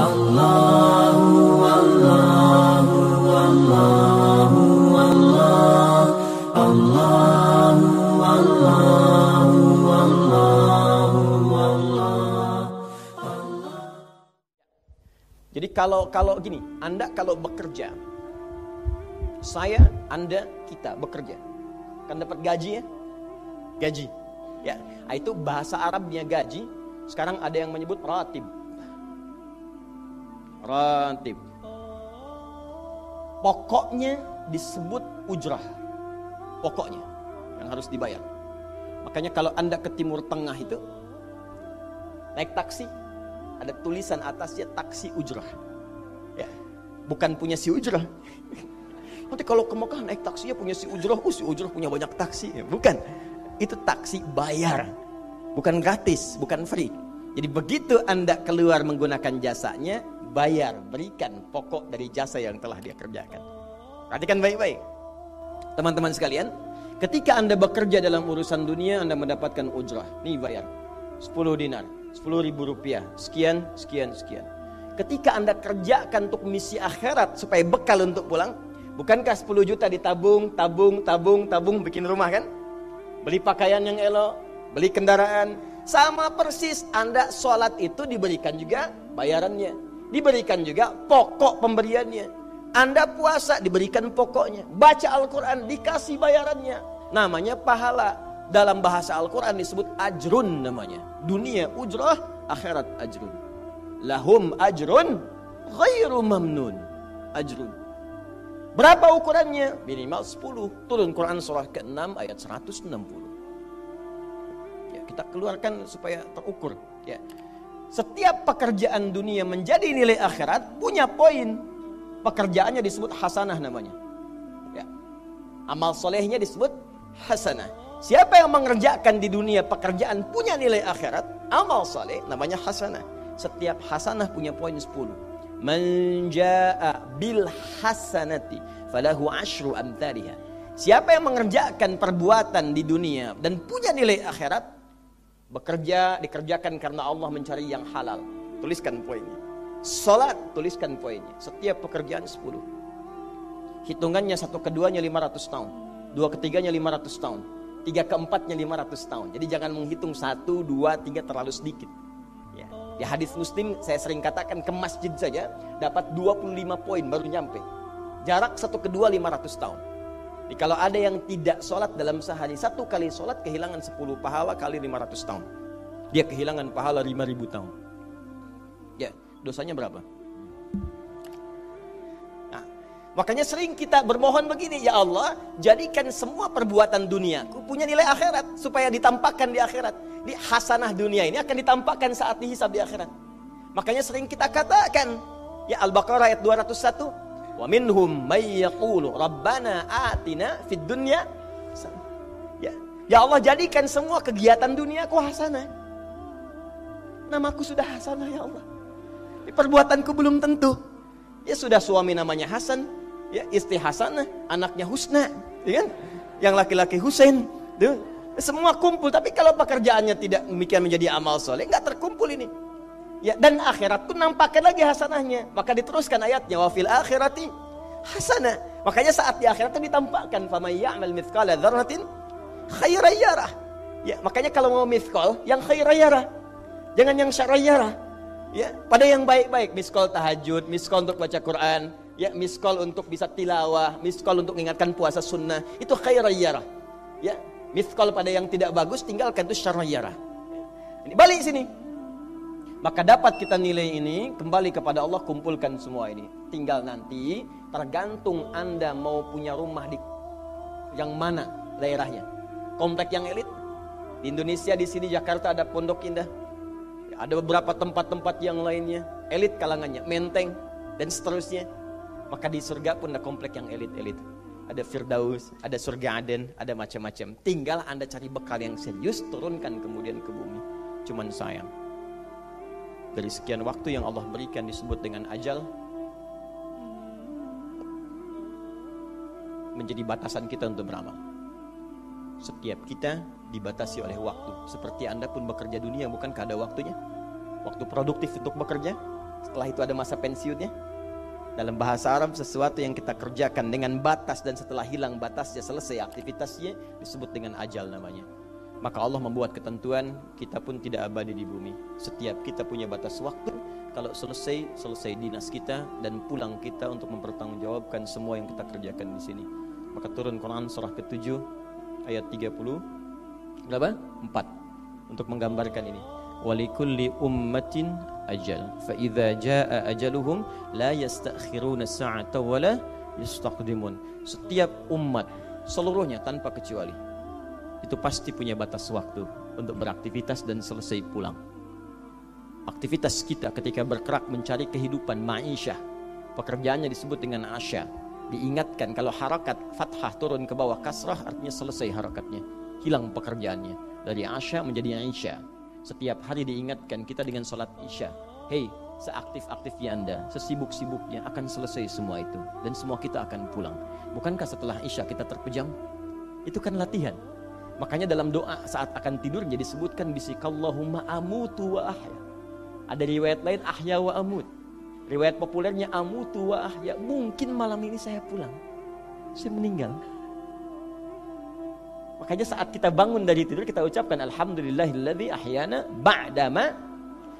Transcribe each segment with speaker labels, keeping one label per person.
Speaker 1: Allahu Allahu Allahu Allah, Allahu Allahu Allahu Allah.
Speaker 2: Jadi kalau gini, Anda kalau bekerja, saya, Anda, kita bekerja, kan dapat gaji ya? Gaji. Ya, itu bahasa Arabnya gaji. Sekarang ada yang menyebut ratib. Ratib. Pokoknya disebut ujrah. Pokoknya yang harus dibayar. Makanya kalau Anda ke Timur Tengah itu naik taksi, ada tulisan atasnya taksi ujrah. Ya, bukan punya si ujrah. Nanti kalau ke Mekah naik taksinya punya si ujrah, si ujrah punya banyak taksi. Ya, bukan. Itu taksi bayar. Bukan gratis, bukan free. Jadi begitu Anda keluar menggunakan jasanya, bayar, berikan pokok dari jasa yang telah dia kerjakan. Perhatikan baik-baik. Teman-teman sekalian, ketika Anda bekerja dalam urusan dunia, Anda mendapatkan ujrah. Nih bayar, 10 dinar, 10.000 rupiah, sekian, sekian, sekian. Ketika Anda kerjakan untuk misi akhirat supaya bekal untuk pulang, bukankah 10 juta ditabung, tabung, bikin rumah kan? Beli pakaian yang elok, beli kendaraan. Sama persis Anda sholat itu diberikan juga bayarannya. Diberikan juga pokok pemberiannya. Anda puasa diberikan pokoknya. Baca Al-Quran dikasih bayarannya. Namanya pahala. Dalam bahasa Al-Quran disebut ajrun namanya. Dunia ujrah, akhirat ajrun. Lahum ajrun ghairu mamnun. Ajrun. Berapa ukurannya? Minimal 10. Turun Quran surah ke-6 ayat 160. Ya, kita keluarkan supaya terukur. Ya. Setiap pekerjaan dunia menjadi nilai akhirat punya poin. Pekerjaannya disebut hasanah namanya. Ya. Amal solehnya disebut hasanah. Siapa yang mengerjakan di dunia pekerjaan punya nilai akhirat, amal soleh namanya hasanah. Setiap hasanah punya poin 10. Man jaa bil hasanati falahu asyru amthaliha. Siapa yang mengerjakan perbuatan di dunia dan punya nilai akhirat, bekerja dikerjakan karena Allah mencari yang halal. Tuliskan poinnya. Salat, tuliskan poinnya. Setiap pekerjaan 10. Hitungannya 1 keduanya 500 tahun, 2 ketiganya 500 tahun, 3 keempatnya 500 tahun. Jadi jangan menghitung 1, 2, 3 terlalu sedikit. Ya. Di hadis Muslim saya sering katakan ke masjid saja dapat 25 poin baru nyampe. Jarak 1 kedua 500 tahun. Jadi kalau ada yang tidak sholat dalam sehari, 1 kali sholat kehilangan 10 pahala kali 500 tahun. Dia kehilangan pahala 5.000 tahun. Ya, dosanya berapa? Nah, makanya sering kita bermohon begini, ya Allah, jadikan semua perbuatan duniaku punya nilai akhirat supaya ditampakkan di akhirat. Di hasanah dunia ini akan ditampakkan saat dihisab di akhirat. Makanya sering kita katakan, ya Al-Baqarah ayat 201, wa minhum may yaqulu rabbana atina fid dunya. Ya Allah, jadikan semua kegiatan duniaku hasanah. Namaku sudah hasanah ya Allah. Perbuatanku belum tentu. Ya sudah suami namanya Hasan, ya istri Hasanah, anaknya Husna, ya kan? Yang laki-laki Husain, tuh. Semua kumpul, tapi kalau pekerjaannya tidak demikian menjadi amal soleh, nggak terkumpul ini. Ya, dan akhirat pun nampakkan lagi hasanahnya. Maka diteruskan ayatnya, wa fil akhirati hasanah. Makanya saat di akhirat itu ditampakkan, faman ya'mal mithqala dzarratin khairan yarah. Ya, makanya kalau mau mithqal, yang khairan yarah. Jangan yang syarran yarah. Ya, pada yang baik-baik, miskol tahajud, miskol untuk baca Quran, ya, miskol untuk bisa tilawah, miskol untuk mengingatkan puasa sunnah, itu khairan yarah. Ya, miskol pada yang tidak bagus, tinggalkan itu syarran yarah. Ini balik sini. Maka dapat kita nilai ini, kembali kepada Allah, kumpulkan semua ini. Tinggal nanti, tergantung Anda mau punya rumah di yang mana daerahnya. Komplek yang elit. Di Indonesia, di sini Jakarta ada Pondok Indah. Ada beberapa tempat-tempat yang lainnya, elit kalangannya, Menteng, dan seterusnya. Maka di surga pun ada komplek yang elit-elit. Ada Firdaus, ada surga Aden, ada macam-macam. Tinggal Anda cari bekal yang serius, turunkan kemudian ke bumi. Cuman sayang, dari sekian waktu yang Allah berikan disebut dengan ajal, menjadi batasan kita untuk beramal. Setiap kita dibatasi oleh waktu. Seperti Anda pun bekerja dunia, bukankah ada waktunya? Waktu produktif untuk bekerja, Setelah itu ada masa pensiunnya. Dalam bahasa Arab, sesuatu yang kita kerjakan dengan batas dan setelah hilang batasnya, selesai aktivitasnya, disebut dengan ajal namanya. Maka Allah membuat ketentuan, kita pun tidak abadi di bumi. Setiap kita punya batas waktu. Kalau selesai dinas kita dan pulang kita untuk mempertanggungjawabkan semua yang kita kerjakan di sini. Maka turun Quran surah ke-7 ayat 30 berapa? 4 untuk menggambarkan ini. Walikulli ummatin ajal fa idza jaa ajaluhum la yastakhiruna sa'ata wa la yastaqdimun. Setiap umat seluruhnya tanpa kecuali itu pasti punya batas waktu untuk beraktivitas dan selesai pulang. Aktivitas kita ketika bergerak mencari kehidupan ma'isyah, pekerjaannya disebut dengan asya. Diingatkan kalau harakat fathah turun ke bawah kasrah artinya selesai harakatnya, hilang pekerjaannya. Dari asya menjadi isya. Setiap hari diingatkan kita dengan sholat isya. Hei, seaktif-aktifnya Anda, sesibuk-sibuknya akan selesai semua itu. Dan semua kita akan pulang. Bukankah setelah isya kita terpejam? Itu kan latihan. Makanya dalam doa saat akan tidur jadi disebutkan bisikallahumma amutu wa ahya. Ada riwayat lain ahya wa amut. Riwayat populernya amutu wa ahya. Mungkin malam ini saya pulang, saya meninggal. Makanya saat kita bangun dari tidur kita ucapkan alhamdulillahilladzi ahyana ba'dama.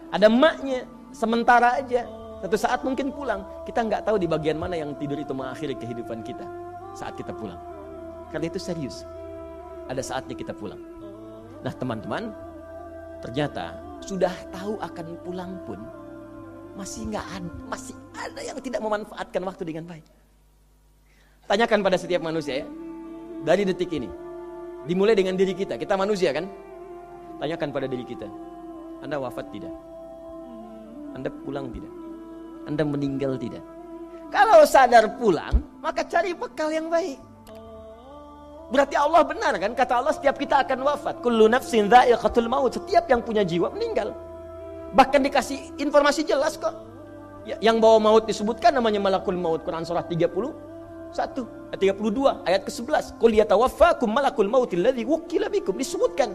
Speaker 2: Ada maknya, sementara aja. Satu saat mungkin pulang. Kita nggak tahu di bagian mana yang tidur itu mengakhiri kehidupan kita saat kita pulang. Karena itu serius. Ada saatnya kita pulang. Nah teman-teman, ternyata sudah tahu akan pulang pun masih ada yang tidak memanfaatkan waktu dengan baik. Tanyakan pada setiap manusia ya. Dari detik ini. Dimulai dengan diri kita. Kita manusia kan? Tanyakan pada diri kita. Anda wafat tidak? Anda pulang tidak? Anda meninggal tidak? Kalau sadar pulang, maka cari bekal yang baik. Berarti Allah benar kan? Kata Allah setiap kita akan wafat. Kullu nafsin dha'iqatul maut. Setiap yang punya jiwa meninggal. Bahkan dikasih informasi jelas kok. Yang bawa maut disebutkan namanya malakul maut. Quran surah 31 ayat 32 ayat ke-11. Qul yatawaffakum malakul mautil ladzi wukkila bikum. Disebutkan.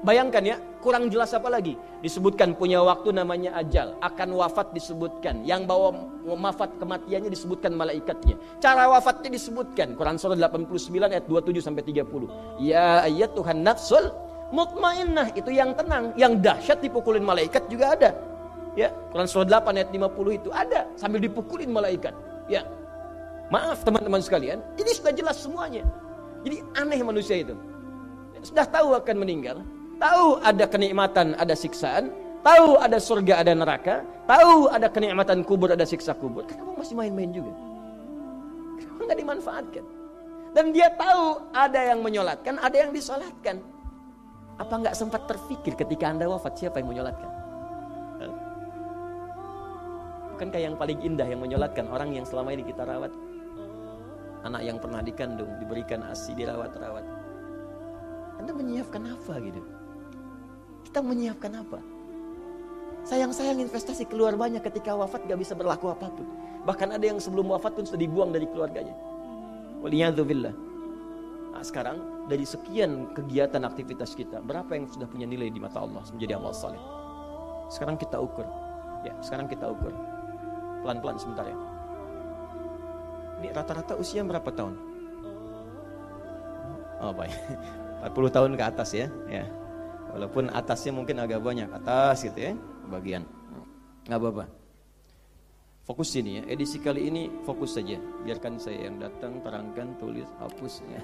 Speaker 2: Bayangkan ya, kurang jelas apa lagi? Disebutkan punya waktu namanya ajal. Akan wafat disebutkan. Yang bawa wafat kematiannya disebutkan malaikatnya. Cara wafatnya disebutkan. Quran surah 89 ayat 27 sampai 30. Ya ayyatuhan nafsul mutmainnah, itu yang tenang. Yang dahsyat dipukulin malaikat juga ada. Ya, Quran surah 8 ayat 50 itu ada sambil dipukulin malaikat. Ya. Maaf teman-teman sekalian, ini sudah jelas semuanya. Jadi aneh manusia itu. Sudah tahu akan meninggal, tahu ada kenikmatan, ada siksaan, tahu ada surga, ada neraka, tahu ada kenikmatan kubur, ada siksa kubur. Kenapa masih main-main juga? Kenapa nggak dimanfaatkan? Dan dia tahu ada yang menyolatkan, ada yang disolatkan. Apa nggak sempat terfikir ketika Anda wafat siapa yang menyolatkan? Bukankah yang paling indah yang menyolatkan orang yang selama ini kita rawat? Anak yang pernah dikandung, diberikan ASI, dirawat-rawat. Anda menyiapkan apa gitu? Kita menyiapkan apa? Sayang-sayang investasi keluar banyak ketika wafat gak bisa berlaku apapun. Bahkan ada yang sebelum wafat pun sudah dibuang dari keluarganya. Waliyadzubillah. Nah, sekarang dari sekian kegiatan aktivitas kita, berapa yang sudah punya nilai di mata Allah menjadi amal saleh? Sekarang kita ukur. Ya, sekarang kita ukur. Pelan-pelan sebentar ya. Ini rata-rata usia berapa tahun? Oh baik, 40 tahun ke atas ya. Ya. Walaupun atasnya mungkin agak banyak, atas gitu ya, bagian. Nggak apa-apa. Fokus sini ya, edisi kali ini fokus saja. Biarkan saya yang datang, terangkan, tulis, hapus. Ya.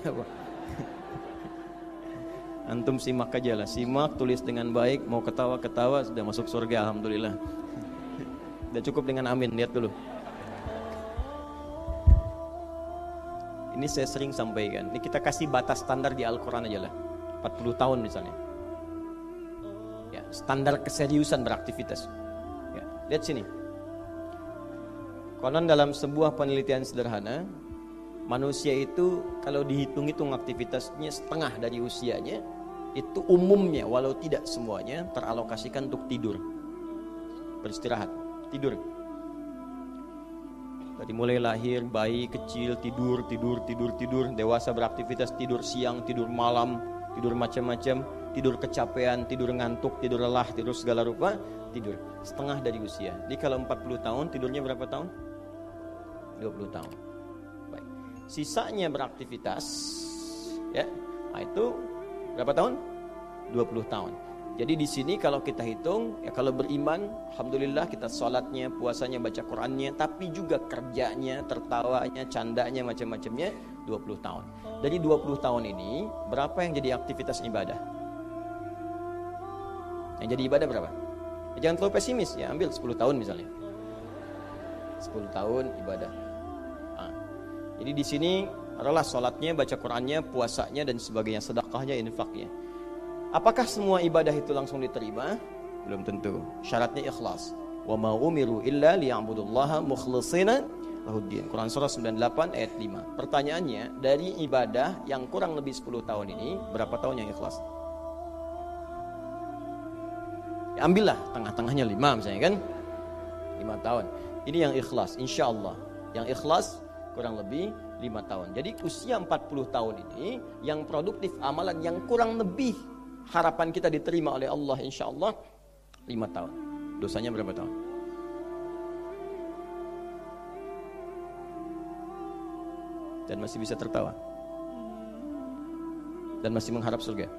Speaker 2: Antum simak aja lah, simak, tulis dengan baik. Mau ketawa-ketawa, sudah masuk surga, alhamdulillah. Udah cukup dengan amin, lihat dulu. Ini saya sering sampaikan. Ini kita kasih batas standar di Al-Quran aja lah. 40 tahun misalnya. Ya, standar keseriusan beraktivitas. Ya, lihat sini. Konon dalam sebuah penelitian sederhana, manusia itu kalau dihitung-hitung aktivitasnya setengah dari usianya, itu umumnya walau tidak semuanya teralokasikan untuk tidur. Beristirahat, tidur. Dari mulai lahir, bayi kecil, tidur, dewasa beraktivitas, tidur siang, tidur malam, tidur macam-macam, tidur kecapean, tidur ngantuk, tidur lelah, tidur segala rupa, tidur setengah dari usia. Jadi kalau 40 tahun tidurnya berapa tahun? 20 tahun. Baik. Sisanya beraktivitas, ya. Nah, itu berapa tahun? 20 tahun. Jadi di sini kalau kita hitung, ya kalau beriman, alhamdulillah kita sholatnya, puasanya, baca Qurannya, tapi juga kerjanya, tertawanya, candanya, macam-macamnya 20 tahun. Dari 20 tahun ini, berapa yang jadi aktivitas ibadah? Yang jadi ibadah berapa? Ya, jangan terlalu pesimis, ya ambil 10 tahun misalnya. 10 tahun ibadah. Nah, jadi di sini adalah sholatnya, baca Qurannya, puasanya, dan sebagainya, sedekahnya, infaknya. Apakah semua ibadah itu langsung diterima? Belum tentu. Syaratnya ikhlas. Wa ma umiru illa liya'budullaha mukhlishina lahuddin. Quran surah 98 ayat 5. Pertanyaannya, dari ibadah yang kurang lebih 10 tahun ini, berapa tahun yang ikhlas? Ya, ambillah tengah-tengahnya 5 misalnya kan? 5 tahun. Ini yang ikhlas, insyaallah. Yang ikhlas kurang lebih 5 tahun. Jadi usia 40 tahun ini yang produktif amalan yang kurang lebih harapan kita diterima oleh Allah insyaallah 5 tahun. Dosanya berapa tahun? Dan masih bisa tertawa. Dan masih mengharap surga.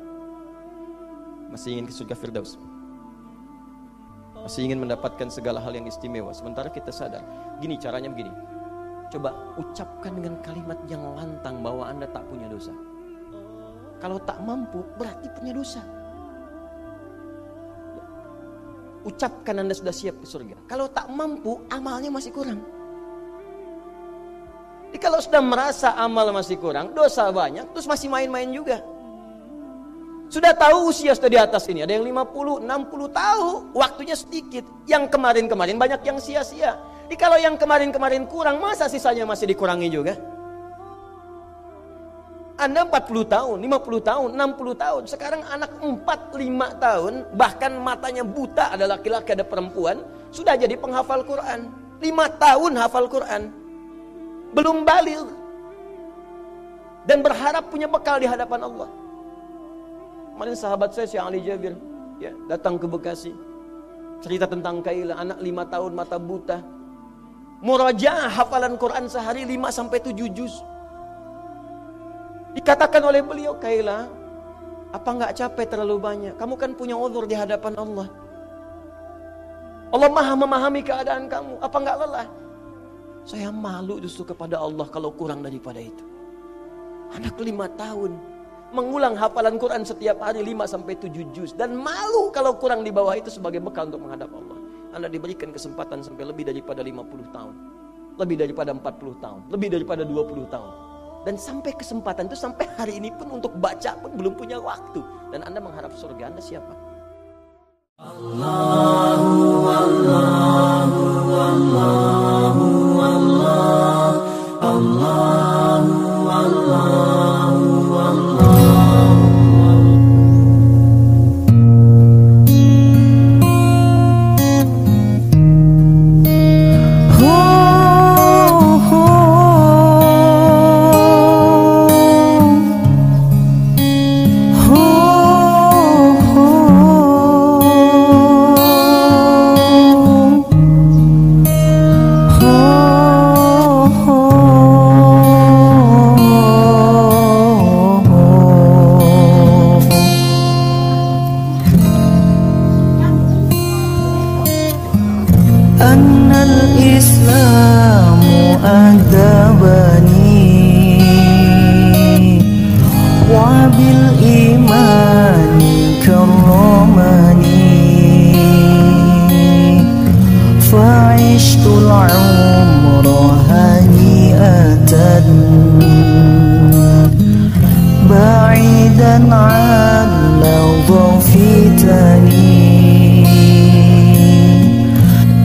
Speaker 2: Masih ingin ke surga Firdaus. Masih ingin mendapatkan segala hal yang istimewa. Sementara kita sadar, gini caranya begini. Coba ucapkan dengan kalimat yang lantang bahwa Anda tak punya dosa. Kalau tak mampu, berarti punya dosa. Ucapkan Anda sudah siap ke surga. Kalau tak mampu, amalnya masih kurang. Jadi kalau sudah merasa amal masih kurang, dosa banyak, terus masih main-main juga. Sudah tahu usia sudah di atas ini, ada yang 50, 60 tahu, waktunya sedikit. Yang kemarin-kemarin banyak yang sia-sia. Jadi kalau yang kemarin-kemarin kurang, masa sisanya masih dikurangi juga? Anda 40 tahun, 50 tahun, 60 tahun. Sekarang anak 4-5 tahun, bahkan matanya buta, ada laki-laki, ada perempuan, sudah jadi penghafal Quran. 5 tahun hafal Quran. Belum baligh. Dan berharap punya bekal di hadapan Allah. Kemarin sahabat saya, Syekh Ali Jabir, ya, datang ke Bekasi. Cerita tentang Kaila, anak 5 tahun, mata buta. Murajaah hafalan Quran sehari 5-7 juz. Dikatakan oleh beliau, Kaila, apa enggak capek terlalu banyak? Kamu kan punya uzur di hadapan Allah. Allah Maha memahami keadaan kamu. Apa enggak lelah? Saya malu justru kepada Allah kalau kurang daripada itu. Anak 5 tahun mengulang hafalan Quran setiap hari 5-7 juz, dan malu kalau kurang di bawah itu sebagai bekal untuk menghadap Allah. Anda diberikan kesempatan sampai lebih daripada 50 tahun, lebih daripada 40 tahun, lebih daripada 20 tahun. Dan sampai kesempatan itu, sampai hari ini pun untuk baca pun belum punya waktu. Dan Anda mengharap surga, Anda siapa?
Speaker 1: Allahu Allahu Allahu Allah, Allahu Allahu Allah.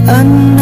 Speaker 3: أن